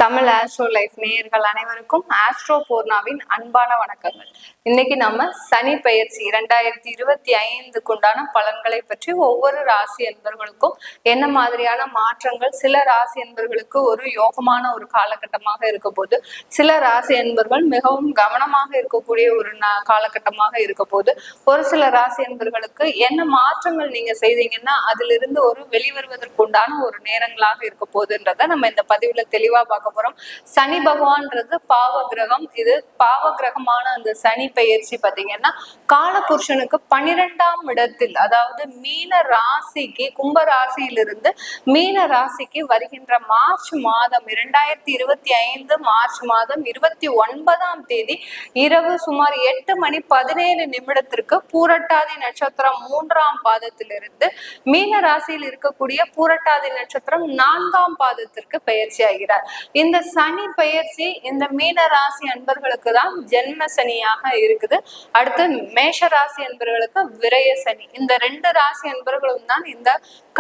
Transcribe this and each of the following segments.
Tamil astro life நேயர்கள் அனைவருக்கும் astro பூர்ணாவின் அன்பான வணக்கங்கள். இன்னைக்கு நம்ம சனி பெயர்ச்சி 2025 உண்டான பலன்களை பற்றி ஒவ்வொரு ராசி என்பர்களுக்கும் என்ன மாதிரியான மாற்றங்கள், சில ராசி என்பர்களுக்கு ஒரு யோகமான ஒரு காலகட்டமாக இருக்க போது, சில ராசி என்பர்கள் மிகவும் கவனமாக இருக்கக்கூடிய ஒரு காலகட்டமாக இருக்க போது, ஒரு சில ராசி என்பர்களுக்கு என்ன மாற்றங்கள் நீங்க செய்தீங்கன்னா அதிலிருந்து ஒரு வெளிவருவதற்கு உண்டான ஒரு நேரங்களாக இருக்க போகுதுன்றத நம்ம இந்த பதிவுல தெளிவா பார்க்க போறோம். சனி பகவான்றது பாவ கிரகம். இது பாவ கிரகமான அந்த சனி பெயர்ச்சி பாத்தீங்கன்னா காலபுருஷனுக்கு 12ஆம் இடத்தில், அதாவது மீன ராசிக்கு, கும்ப ராசியிலிருந்து மீன ராசிக்கு வருகின்ற மார்ச் மாதம் 2025 மார்ச் மாதம் 29ஆம் தேதி இரவு சுமார் 8:17 பூரட்டாதி நட்சத்திரம் 3ஆம் பாதத்திலிருந்து மீன ராசியில் இருக்கக்கூடிய பூரட்டாதி நட்சத்திரம் 4ஆம் பாதத்திற்கு பெயர்ச்சி ஆகிறார். இந்த சனி பெயர்ச்சி இந்த மீன ராசி அன்பர்களுக்கு தான் ஜென்ம சனியாக இருக்குது. அடுத்து மேஷ ராசி அன்பர்களுக்கு விரய சனி. இந்த 2 ராசி அன்பர்களும் தான் இந்த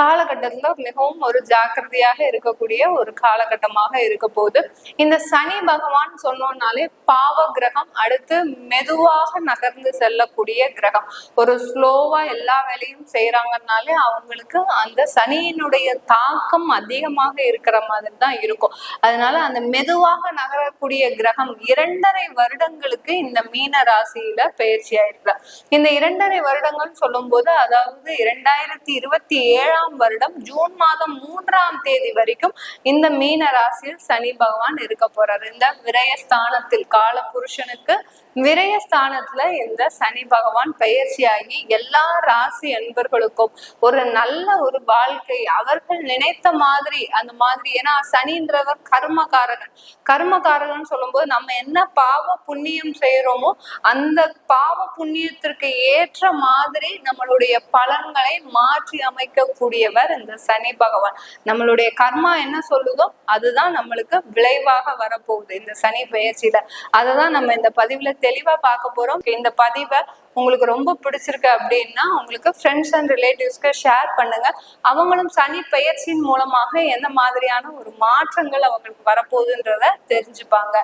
காலகட்டத்துல மிகவும் ஒரு ஜாக்கிரதையாக இருக்கக்கூடிய ஒரு காலகட்டமாக இருக்க போகுது. இந்த சனி பகவான் சொன்னோம்னாலே பாவ கிரகம், அடுத்து மெதுவாக நகர்ந்து செல்லக்கூடிய கிரகம். ஒரு ஸ்லோவா எல்லா வேலையும் செய்யறாங்கனாலே அவங்களுக்கு அந்த சனியினுடைய தாக்கம் அதிகமாக இருக்கிற மாதிரி தான் இருக்கும். அதனால அந்த மெதுவாக நகரக்கூடிய கிரகம் 2.5 வருடங்களுக்கு இந்த மீன ராசியில பயிற்சி ஆயிருக்கிறார். இந்த 2.5 வருடங்கள் சொல்லும் போது, அதாவது 2027ஆம் வருடம் ஜூன் மாதம் 3ஆம் தேதி வரைக்கும் இந்த மீன ராசியில் சனி பகவான் இருக்க போறாரு. இந்த விரயஸ்தானத்தில், கால புருஷனுக்கு விரயஸ்தானத்துல இந்த சனி பகவான் பயிற்சியாகி எல்லா ராசி அன்பர்களுக்கும் ஒரு நல்ல ஒரு வாழ்க்கை, அவர்கள் நினைத்த மாதிரி அந்த மாதிரி. ஏன்னா சனின்றவர் கர்மகாரகன். கர்மகாரகன் சொல்லும் போது நம்ம என்ன பாவ புண்ணியம் செய்யறோமோ அந்த பாவ புண்ணியத்திற்கு ஏற்ற மாதிரி நம்மளுடைய பலன்களை மாற்றி அமைக்கக்கூடியவர் இந்த சனி பகவான். நம்மளுடைய கர்மா என்ன சொல்லுதோ அதுதான் நம்மளுக்கு விளைவாக வரப்போகுது இந்த சனி பெயர்ச்சியில. அததான் நம்ம இந்த பதிவுல தெளிவா பார்க்க போறோம். இந்த பதிவை உங்களுக்கு ரொம்ப பிடிச்சிருக்கு அப்படின்னா உங்களுக்கு ஃப்ரெண்ட்ஸ் அண்ட் ரிலேட்டிவ்ஸ்க்கு ஷேர் பண்ணுங்க. அவங்களும் சனி பெயர்ச்சியின் மூலமாக எந்த மாதிரியான ஒரு மாற்றங்கள் அவங்களுக்கு வரப்போகுதுன்றத தெரிஞ்சுப்பாங்க.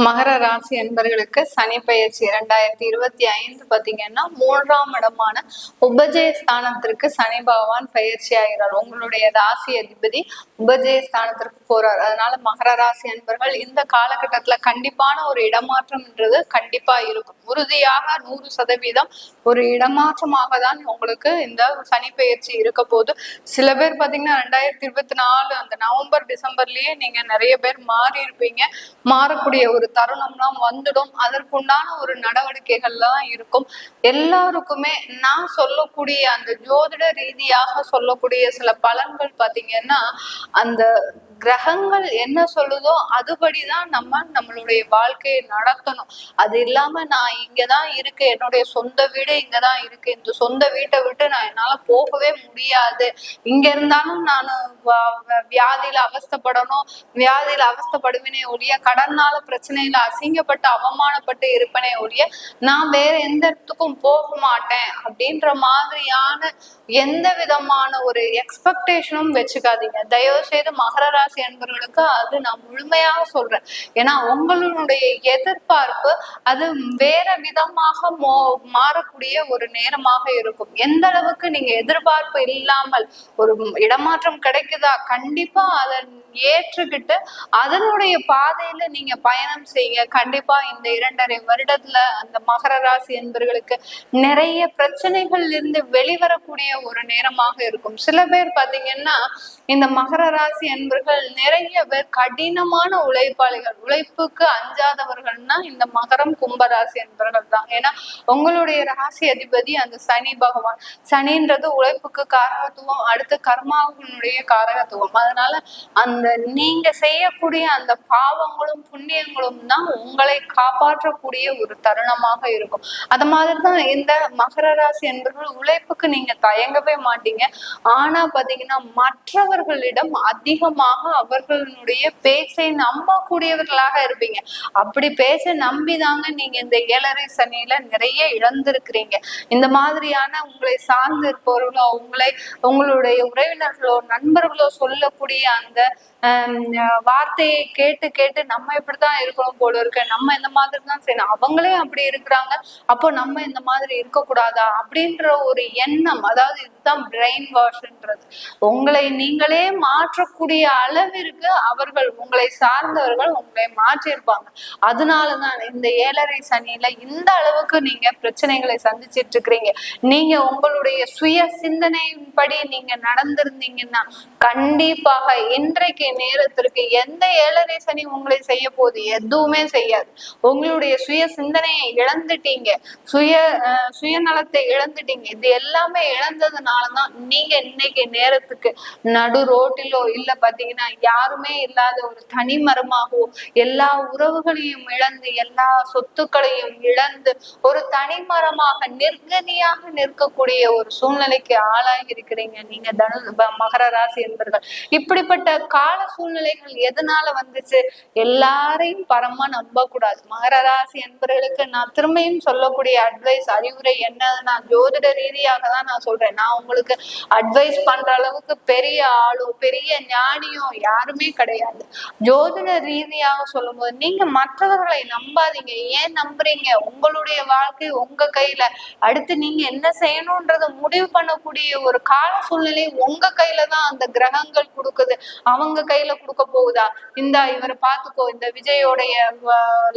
மகர ராசி என்பர்களுக்கு சனி பெயர்ச்சி 2025 பாத்தீங்கன்னா 3ஆம் இடமான உபஜயஸ்தானத்திற்கு சனி பகவான் பயிற்சி ஆகிறார். உங்களுடைய ராசி அதிபதி உபஜயஸ்தானத்திற்கு போறார். அதனால மகர ராசி என்பர்கள் இந்த காலகட்டத்துல கண்டிப்பான ஒரு இடமாற்றம்ன்றது கண்டிப்பா இருக்கும். உறுதியாக 100% ஒரு இடமாற்றமாக தான் உங்களுக்கு இந்த சனி பெயர்ச்சி இருக்க போது. சில பேர் பாத்தீங்கன்னா 2024 அந்த நவம்பர் டிசம்பர்லயே நீங்க நிறைய பேர் மாறி இருப்பீங்க. மாறக்கூடிய ஒரு தருணம்லாம் வந்துடும். அதற்குண்டான ஒரு நடவடிக்கைகள்லாம் இருக்கும். எல்லாருக்குமே நான் சொல்லக்கூடிய அந்த ஜோதிட ரீதியாக சொல்லக்கூடிய சில பலன்கள் பாத்தீங்கன்னா அந்த கிரகங்கள் என்ன சொல்லுதோ அதுபடிதான் நம்மளுடைய வாழ்க்கையை நடத்தணும். அது இல்லாம நான் இங்கதான் இருக்கு, என்னுடைய சொந்த வீடு இங்கதான் இருக்கு, இந்த சொந்த வீட்டை விட்டு நான் என்னால போகவே முடியாது, இங்க இருந்தாலும் நான் வியாதியில அவஸ்தப்படணும், வியாதியில அவஸ்தப்படுவேனே ஒழிய, கடனால பிரச்சனையில அசிங்கப்பட்டு அவமானப்பட்டு இருப்பனே ஒழிய நான் வேற எந்த இடத்துக்கும் போக மாட்டேன் அப்படின்ற மாதிரியான எந்த விதமான ஒரு எக்ஸ்பெக்டேஷனும் வச்சுக்காதீங்க. தயவு செய்து மகர ராசி என்பவர்களுக்கு அது நான் முழுமையாக சொல்றேன். ஏன்னா உங்களுடைய எதிர்பார்ப்பு அது வேற விதமாக மாறக்கூடிய ஒரு நேரமாக இருக்கும். எந்த அளவுக்கு நீங்க எதிர்பார்ப்பு இல்லாமல் ஒரு இடமாற்றம் கிடைக்குதா, கண்டிப்பா அதை ஏற்றுக்கிட்டு அதனுடைய பாதையில நீங்க பயணம் செய்யுங்க. கண்டிப்பா இந்த 2.5 வருடத்துல அந்த மகர ராசி என்பவர்களுக்கு நிறைய பிரச்சனைகள் இருந்து வெளிவரக்கூடிய ஒரு நேரமாக இருக்கும். சில பேர் பாத்தீங்கன்னா இந்த மகர ராசி என்பவர்கள் நிறைய பேர் கடினமான உழைப்பாளிகள், உழைப்புக்கு அஞ்சாதவர்கள்னா இந்த மகரம் கும்பராசி என்பவர்கள் தான். ஏன்னா உங்களுடைய ராசி அதிபதி அந்த சனி பகவான். சனின்றது உழைப்புக்கு காரகத்துவம், அடுத்து கர்மாவினுடைய காரகத்துவம். அதனால அந்த நீங்க செய்யக்கூடிய அந்த பாவங்களும் புண்ணியங்களும் தான் உங்களை காப்பாற்றக்கூடிய ஒரு தருணமாக இருக்கும். அது மாதிரிதான் இந்த மகர ராசி என்பவர்கள் உழைப்புக்கு நீங்க தயங்கவே மாட்டீங்க. ஆனா பாத்தீங்கன்னா மற்றவர்கள் மற்றவர்களிடம் அதிகமாக அவர்களுடைய பேச்சை நம்பக்கூடியவர்களாக இருப்பீங்க. அப்படி பேச்ச நம்பிதாங்க நீங்க இந்த 7.5 சனியில நிறைய இழந்திருக்கிறீங்க. இந்த மாதிரியான உங்களை சார்ந்து இருப்பவர்களோ, உங்களுடைய உறவினர்களோ, நண்பர்களோ சொல்லக்கூடிய அந்த வார்த்தையை கேட்டு கேட்டு நம்ம இப்படித்தான் இருக்கணும் போல இருக்கு, நம்ம இந்த மாதிரி தான் செய்யணும், அவங்களே அப்படி இருக்கிறாங்க, அப்போ நம்ம இந்த மாதிரி இருக்கக்கூடாதா அப்படின்ற ஒரு எண்ணம், அதாவது இதுதான் பிரெயின் வாஷ்ன்றது. உங்களை நீங்களே மாற்றக்கூடிய அளவிற்கு அவர்கள், உங்களை சார்ந்தவர்கள் உங்களை மாற்றியிருப்பாங்க. அதனாலதான் இந்த 7.5 சனியில இந்த அளவுக்கு நீங்க பிரச்சனைகளை சந்திச்சிட்டு இருக்கிறீங்க. நீங்க உங்களுடைய சுய சிந்தனையின்படி நீங்க நடந்திருந்தீங்கன்னா கண்டிப்பாக இன்றைக்கு நேரத்திற்கு எந்த 7.5 சனி உங்களை செய்ய போகுது? எதுவுமே செய்யாது. உங்களுடைய சுய சிந்தனையை இழந்துட்டீங்க, சுயநலத்தை இழந்துட்டீங்க. இது எல்லாமே இழந்ததுனாலதான் நீங்க இன்னைக்கு நேரத்துக்கு நடு ரோட்டிலோ இல்ல பாத்தீங்கன்னா யாருமே இல்லாத ஒரு தனி மரமாகவோ, எல்லா உறவுகளையும் இழந்து, எல்லா சொத்துக்களையும் இழந்து ஒரு தனிமரமாக நிர்கதியாக நிற்கக்கூடிய ஒரு சூழ்நிலைக்கு ஆளாகி இருக்கிறீங்க நீங்க மகர ராசி என்பர்கள். இப்படிப்பட்ட கால சூழ்நிலைகள் எதனால வந்துச்சு? எல்லாரையும் பரமா நம்ப கூடாது. மகர ராசி என்பவர்களுக்கு நான் திரும்பியும் சொல்லக்கூடிய அட்வைஸ், அறிவுரை என்னன்னா, ஜோதிட ரீதியாக தான் நான் சொல்றேன். நான் உங்களுக்கு அட்வைஸ் பண்ற அளவுக்கு பெரிய ஆளோ பெரிய ஞானியோ யாருமே கிடையாது. ஜோதிட ரீதியாக சொல்லும் போது நீங்க மற்றவர்களை நம்பாதீங்க. ஏன் நம்புறீங்க? உங்களுடைய வாழ்க்கை உங்க கையில. அடுத்து நீங்க என்ன செய்யணும்ன்றத முடிவு பண்ணக்கூடிய ஒரு கால சூழ்நிலை உங்க கையில தான் அந்த கிரகங்கள் கொடுக்குது. அவங்க கையில கொடுக்க போகுதா? இவரை பாத்துக்கோ, இந்த விஜயோடைய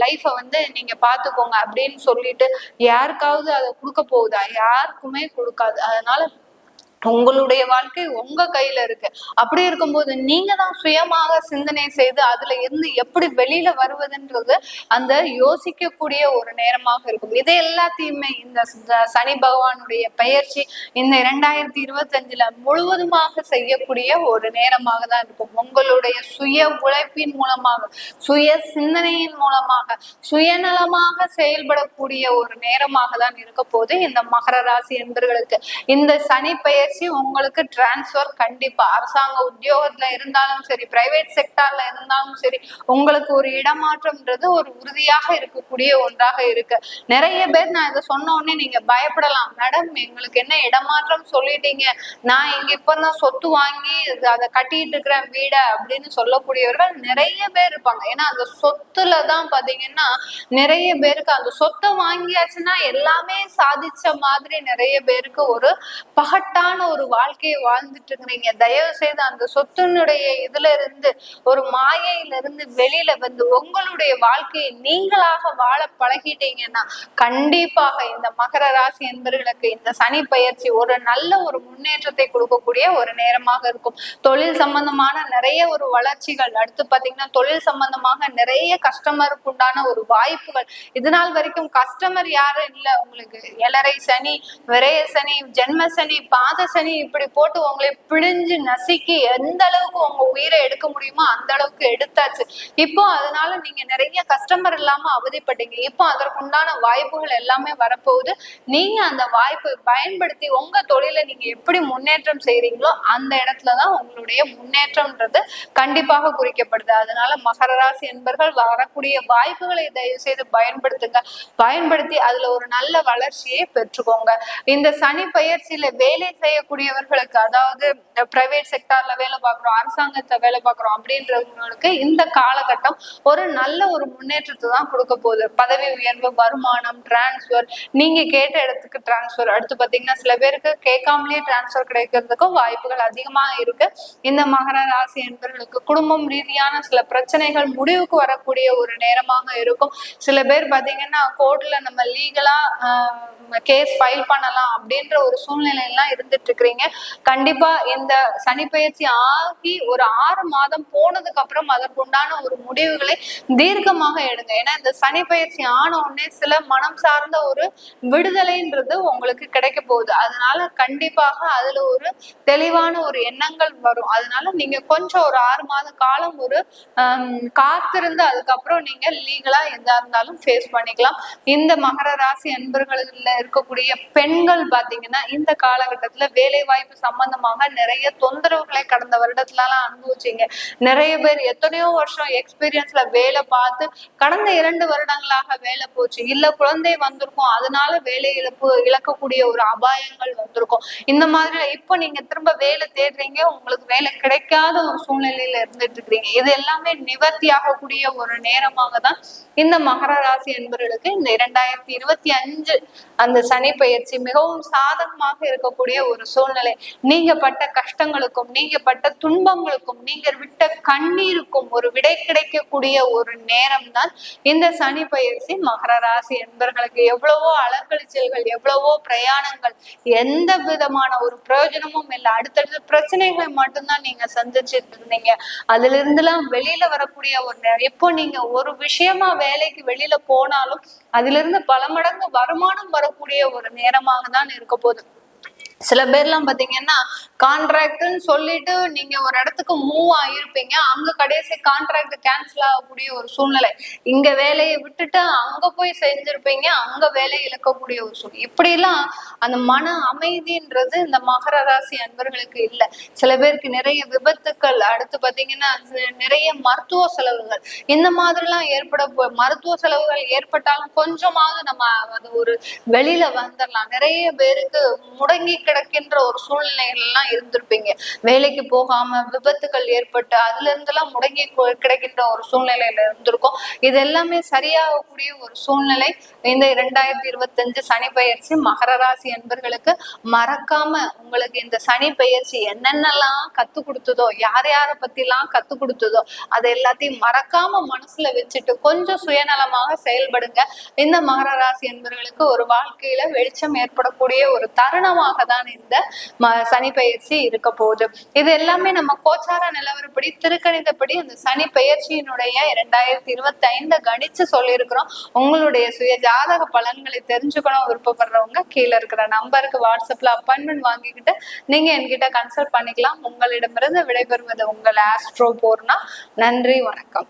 லைஃப நீங்க பாத்துக்கோங்க அப்படின்னு சொல்லிட்டு யாருக்காவது அதை கொடுக்க போகுதா? யாருக்குமே கொடுக்காது. அதனால உங்களுடைய வாழ்க்கை உங்க கையில இருக்கு. அப்படி இருக்கும்போது நீங்க தான் சுயமாக சிந்தனை செய்து அதுல இருந்து எப்படி வெளியில வருவதுன்றது அந்த யோசிக்கக்கூடிய ஒரு நேரமாக இருக்கும். இதை எல்லாத்தையுமே இந்த சனி பகவானுடைய பெயர்ச்சி இந்த 2025 முழுவதுமாக செய்யக்கூடிய ஒரு நேரமாக தான் இருக்கும். உங்களுடைய சுய உழைப்பின் மூலமாக, சுய சிந்தனையின் மூலமாக, சுயநலமாக செயல்படக்கூடிய ஒரு நேரமாக தான் இருக்க போது இந்த மகர ராசி என்பவர்களுக்கு. இந்த சனி பெயர்ச்சி உங்களுக்கு டிரான்ஸ்பர் கண்டிப்பா, அரசாங்க உத்தியோகத்துல இருந்தாலும் சரி, பிரைவேட் செக்டார்ல இருந்தாலும் சரி, உங்களுக்கு ஒரு இடமாற்றம்ன்றது ஒரு உறுதியாக இருக்கக்கூடிய ஒன்றாக இருக்கு. நிறைய பேர் நான் இதை சொன்ன உடனே நீங்க பயப்படலாம், மேடம் எங்களுக்கு என்ன இடமாற்றம் சொல்லிட்டீங்க, நான் இங்க இப்பதான் சொத்து வாங்கி அதை கட்டிட்டு இருக்கிறேன் வீட அப்படின்னு சொல்லக்கூடியவர்கள் நிறைய பேர் இருப்பாங்க. ஏன்னா அந்த சொத்துலதான் பாத்தீங்கன்னா நிறைய பேருக்கு அந்த சொத்தை வாங்கியாச்சுன்னா எல்லாமே சாதிச்ச மாதிரி நிறைய பேருக்கு ஒரு பகட்டான ஒரு வாழ்க்கையை வாழ்ந்துட்டு இருக்கிறீங்க. தயவு செய்து அந்த சொத்தினுடைய இதுல இருந்து, ஒரு மாயையில இருந்து வெளியில வந்து உங்களுடைய வாழ்க்கையை நீங்களாக வாழ பழகிட்டீங்கன்னா கண்டிப்பாக இந்த மகர ராசி என்பவர்களுக்கு இந்த சனி பயிற்சி ஒரு நல்ல ஒரு முன்னேற்றத்தை கொடுக்கக்கூடிய ஒரு நேரமாக இருக்கும். தொழில் சம்பந்தமான நிறைய ஒரு வளர்ச்சிகள், அடுத்து பாத்தீங்கன்னா தொழில் சம்பந்தமாக நிறைய கஸ்டமருக்கு உண்டான ஒரு வாய்ப்புகள். இதனால் வரைக்கும் கஸ்டமர் யாரும் இல்ல, உங்களுக்கு 7.5 சனி, விரைய சனி, ஜென்ம சனி, பாத சனி இப்படி போட்டு உங்களை பிழிஞ்சு நசுக்கி எந்த அளவுக்கு உங்க உயிரை எடுக்க முடியுமோ அந்த அளவுக்கு எடுத்தாச்சு. இப்போ அதனால நீங்க நிறைய கஸ்டமர் இல்லாம அவதிப்பட்டீங்க. இப்போ அதற்குண்டான வாய்ப்புகள் எல்லாமே வரப்போகுது. நீங்க அந்த வாய்ப்பை பயன்படுத்தி உங்க தொழிலை நீங்க எப்படி முன்னேற்றம் செய்றீங்களோ அந்த இடத்துலதான் உங்களுடைய முன்னேற்றம்ன்றது கண்டிப்பாக குறிக்கப்படுது. அதனால மகர ராசி என்பவர்கள் வரக்கூடிய வாய்ப்புகளை தயவு செய்து பயன்படுத்துங்க. பயன்படுத்தி அதுல ஒரு நல்ல வளர்ச்சியை பெற்றுக்கோங்க. இந்த சனி பயிற்சியில வேலை செய்யக்கூடியவர்களுக்கு, அதாவது பிரைவேட் செக்டார்ல வேலை பார்க்கிறோம், அரசாங்கத்தை வேலை பார்க்கிறோம் அப்படின்றவங்களுக்கு இந்த காலகட்டம் ஒரு நல்ல ஒரு முன்னேற்றத்தை தான் கொடுக்க போகுது. பதவி உயர்வு, வருமானம், டிரான்ஸ்பர், நீங்க கேட்ட இடத்துக்கு டிரான்ஸ்பர், அடுத்து பாத்தீங்கன்னா சில பேருக்கு கேட்காமலே டிரான்ஸ்பர் கிடைக்கிறதுக்கும் வாய்ப்புகள் அதிகமா இருக்கு. இந்த மகர ராசி என்பவர்களுக்கு குடும்பம் ரீதியான சில பிரச்சனைகள் முடிவுக்கு வரக்கூடிய ஒரு நேரமாக இருக்கும். சில பேர் பாத்தீங்கன்னா கோர்ட்ல நம்ம லீகலா கேஸ் ஃபைல் பண்ணலாம் அப்படின்ற ஒரு சூழ்நிலை எல்லாம் இருந்துட்டு இருக்கிறீங்க. கண்டிப்பா இந்த சனி பயிற்சி ஆகி ஒரு 6 மாதம் போனதுக்கு அப்புறம் அதற்குண்டான ஒரு முடிவுகளை தீர்க்கமாக எடுங்க. ஏன்னா இந்த சனி பயிற்சி ஆன உடனே சில மனம் சார்ந்த ஒரு விடுதலைன்றது உங்களுக்கு கிடைக்க போகுது. அதனால கண்டிப்பாக அதுல ஒரு தெளிவான ஒரு எண்ணங்கள் வரும். அதனால நீங்க கொஞ்சம் ஒரு 6 மாத காலம் ஒரு காத்திருந்து அதுக்கப்புறம் நீங்க லீகலா எதா இருந்தாலும் ஃபேஸ் பண்ணிக்கலாம். இந்த மகர ராசி அன்பர்களுல இருக்கக்கூடிய பெண்கள் பாத்தீங்கன்னா இந்த காலகட்டத்துல வேலை வாய்ப்பு சம்பந்தமாக நிறைய தொந்தரவுகளை கடந்த வருடத்துலலாம் அனுபவிச்சீங்க. நிறைய பேர் எத்தனையோ வருஷம் எக்ஸ்பீரியன்ஸ்ல வேலை பார்த்து கடந்த 2 வருடங்களாக வேலை போச்சு, இல்ல குழந்தை வந்திருக்கும், அதனால வேலை இழக்கக்கூடிய ஒரு அபாயங்கள் வந்திருக்கும். இந்த மாதிரி இப்ப நீங்க திரும்ப வேலை தேடுறீங்க, உங்களுக்கு வேலை கிடைக்காத ஒரு சூழ்நிலையில இருந்துட்டு இருக்கிறீங்க. இது எல்லாமே நிவர்த்தி ஆகக்கூடிய ஒரு நேரமாக தான் இந்த மகர ராசி என்பவர்களுக்கு இந்த 2025 அந்த சனி பெயர்ச்சி மிகவும் சாதகமாக இருக்கக்கூடிய ஒரு சூழ்நிலை. நீங்க பட்ட கஷ்டங்களுக்கும், நீங்க பட்ட துன்பங்களுக்கும், நீங்க விட்ட கண்ணீருக்கும் ஒரு விடை கிடைக்கக்கூடிய ஒரு நேரம் தான் இந்த சனி பெயர்ச்சி. மகர ராசி என்பவர்களுக்கு எவ்வளவோ அலங்கழிச்சல்கள், எவ்வளவோ பிரயாணங்கள், எந்த விதமான ஒரு பிரயோஜனமும் இல்லை. அடுத்தடுத்த பிரச்சனைகளை மட்டும்தான் நீங்க சந்திச்சுட்டு இருந்தீங்க. அதுல இருந்துலாம் வெளியில வரக்கூடிய ஒரு நேரம். இப்போ நீங்க ஒரு விஷயமா வேலைக்கு வெளியில போனாலும் அதுல இருந்து பல மடங்கு வருமானம் வரக்கூடிய ஒரு நேரமாக தான் இருக்க போகுது. சில பேர்லாம் பாத்தீங்கன்னா கான்ட்ராக்ட்னு சொல்லிட்டு நீங்க ஒரு இடத்துக்கு மூவ் ஆகிருப்பீங்க, அங்க கடைசி கான்ட்ராக்ட் கேன்சல் ஆகக்கூடிய ஒரு சூழ்நிலை. இங்க வேலையை விட்டுட்டு அங்க போய் செஞ்சிருப்பீங்க, அங்க வேலையை இழக்கக்கூடிய ஒரு சூழ்நிலை. இப்படி எல்லாம் அந்த மன அமைதின்றது இந்த மகர ராசி அன்பர்களுக்கு இல்லை. சில பேருக்கு நிறைய விபத்துக்கள், அடுத்து பாத்தீங்கன்னா நிறைய மருத்துவ செலவுகள், இந்த மாதிரிலாம் மருத்துவ செலவுகள் ஏற்பட்டாலும் கொஞ்சமாவது நம்ம அது ஒரு வெளியில வந்துடலாம். நிறைய பேருக்கு முடங்கி கிடக்கின்ற ஒரு சூழ்நிலைகள் எல்லாம் இருந்திருப்பீங்க. வேலைக்கு போகாம விபத்துகள் ஏற்பட்டு அதுல இருந்தெல்லாம் முடங்கி கிடைக்கின்ற ஒரு சூழ்நிலையில இருந்திருக்கும். இது எல்லாமே சரியாகக்கூடிய ஒரு சூழ்நிலை இந்த 2025 சனி பெயர்ச்சி. மகர ராசி என்பர்களுக்கு மறக்காம உங்களுக்கு இந்த சனி பெயர்ச்சி என்னென்னலாம் கத்து கொடுத்ததோ, யார் யாரை பத்தி எல்லாம் கத்து கொடுத்ததோ அதை எல்லாத்தையும் மறக்காம மனசுல வச்சுட்டு கொஞ்சம் சுயநலமாக செயல்படுங்க. இந்த மகர ராசி என்பர்களுக்கு ஒரு வாழ்க்கையில வெளிச்சம் ஏற்படக்கூடிய ஒரு தருணமாக தான் இந்த சனி பெயர்ச்சி இருக்க போகுது. இது எல்லாமே நம்ம கோச்சார நிலவரப்படி, திருக்கணிதப்படி அந்த சனி பெயர்ச்சியினுடைய 2025 கணிச்சு சொல்லியிருக்கிறோம். உங்களுடைய சுய ஜாதக பலன்களை தெரிஞ்சுக்கணும் விருப்பப்படுறவங்க கீழே இருக்கிற நம்பருக்கு வாட்ஸ்அப்ல அப்பாயின்மெண்ட் வாங்கிக்கிட்டு நீங்க என்கிட்ட கன்சல்ட் பண்ணிக்கலாம். உங்களிடமிருந்து விடைபெறுவது உங்கள் ஆஸ்ட்ரோ பூர்ணா. நன்றி, வணக்கம்.